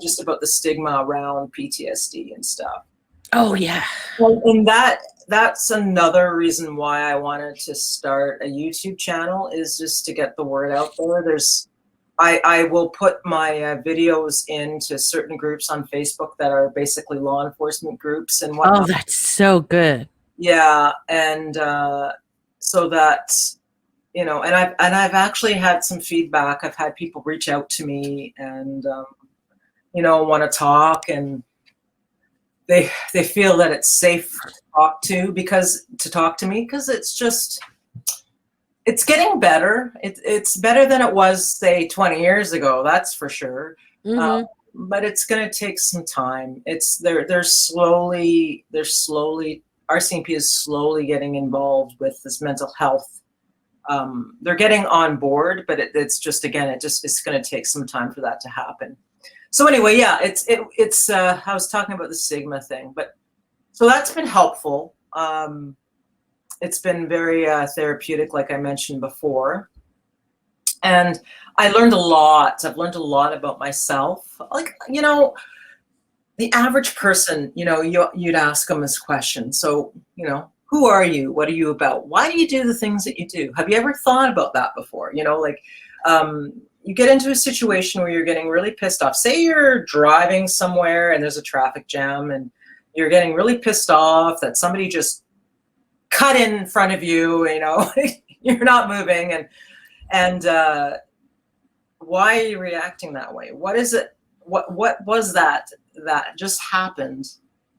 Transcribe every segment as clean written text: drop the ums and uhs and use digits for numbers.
just about the stigma around PTSD and stuff. Oh yeah. Well, and that's another reason why I wanted to start a YouTube channel, is just to get the word out there. I will put my videos into certain groups on Facebook that are basically law enforcement groups and whatnot. Oh, that's so good. Yeah, and so that, and I've actually had some feedback. I've had people reach out to me and want to talk, and they feel that it's safe to talk to me because it's getting better. It's better than it was, say, 20 years ago. That's for sure. Mm-hmm. But it's going to take some time. They're slowly. RCMP is slowly getting involved with this mental health. They're getting on board, but it's going to take some time for that to happen. So anyway, yeah, it's I was talking about the stigma thing, but so that's been helpful. It's been very therapeutic, like I mentioned before. And I learned a lot. I've learned a lot about myself. Like, the average person, you'd ask them this question. So, who are you? What are you about? Why do you do the things that you do? Have you ever thought about that before? You get into a situation where you're getting really pissed off. Say you're driving somewhere and there's a traffic jam and you're getting really pissed off that somebody just cut in front of you, you're not moving. And why are you reacting that way? What is it? What was that just happened,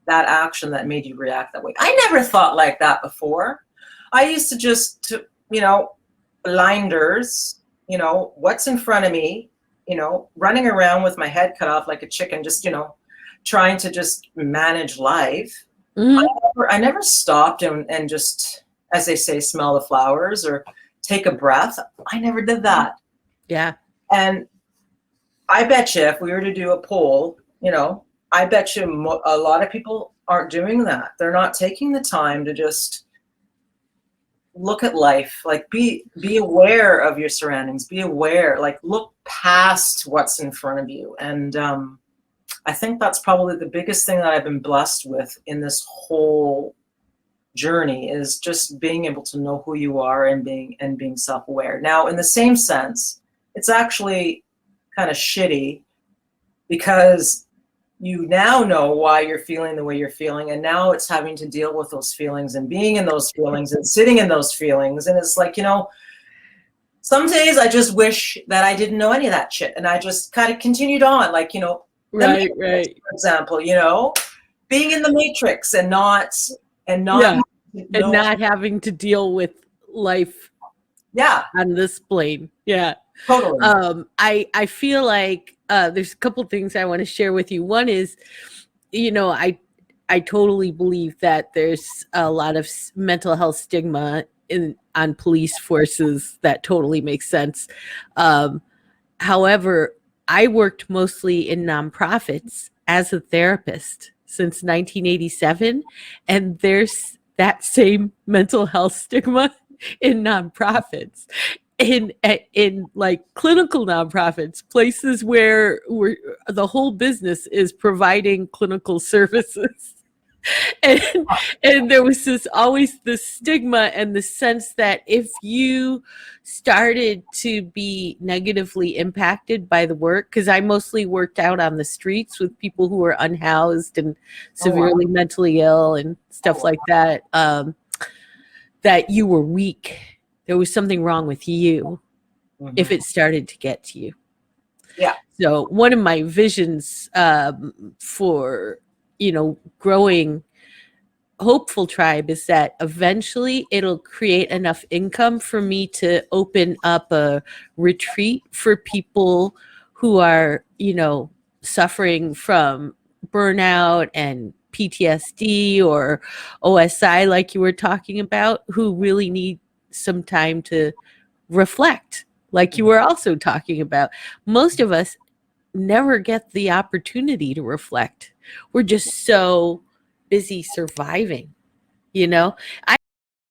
that action that made you react that way? I never thought like that before. I used to just, blinders, what's in front of me, running around with my head cut off like a chicken, just, trying to just manage life. Mm-hmm. I never stopped and just, as they say, smell the flowers or take a breath. I never did that. Yeah. And I bet you if we were to do a poll, I bet you a lot of people aren't doing that. They're not taking the time to just look at life, like be aware of your surroundings, be aware, like look past what's in front of you. And I think that's probably the biggest thing that I've been blessed with in this whole journey, is just being able to know who you are and being self-aware. Now, in the same sense, it's actually kind of shitty because you now know why you're feeling the way you're feeling, and now it's having to deal with those feelings and being in those feelings and sitting in those feelings. And it's like, some days I just wish that I didn't know any of that shit and I just kind of continued on, like, right, Matrix, for example, being in the Matrix and not having to deal with life on this plane. Yeah. Totally. I feel like there's a couple things I want to share with you. One is, I totally believe that there's a lot of mental health stigma on police forces. That totally makes sense. However, I worked mostly in nonprofits as a therapist since 1987, and there's that same mental health stigma in nonprofits. In like clinical nonprofits, places where the whole business is providing clinical services. And there was always this stigma and the sense that if you started to be negatively impacted by the work, because I mostly worked out on the streets with people who were unhoused and severely mentally ill and stuff like that, that you were weak. There was something wrong with you if it started to get to you. Yeah. So one of my visions for, growing Hopeful Tribe is that eventually it'll create enough income for me to open up a retreat for people who are, suffering from burnout and PTSD or OSI, like you were talking about, who really need some time to reflect, like you were also talking about. Most of us never get the opportunity to reflect. We're just so busy surviving. I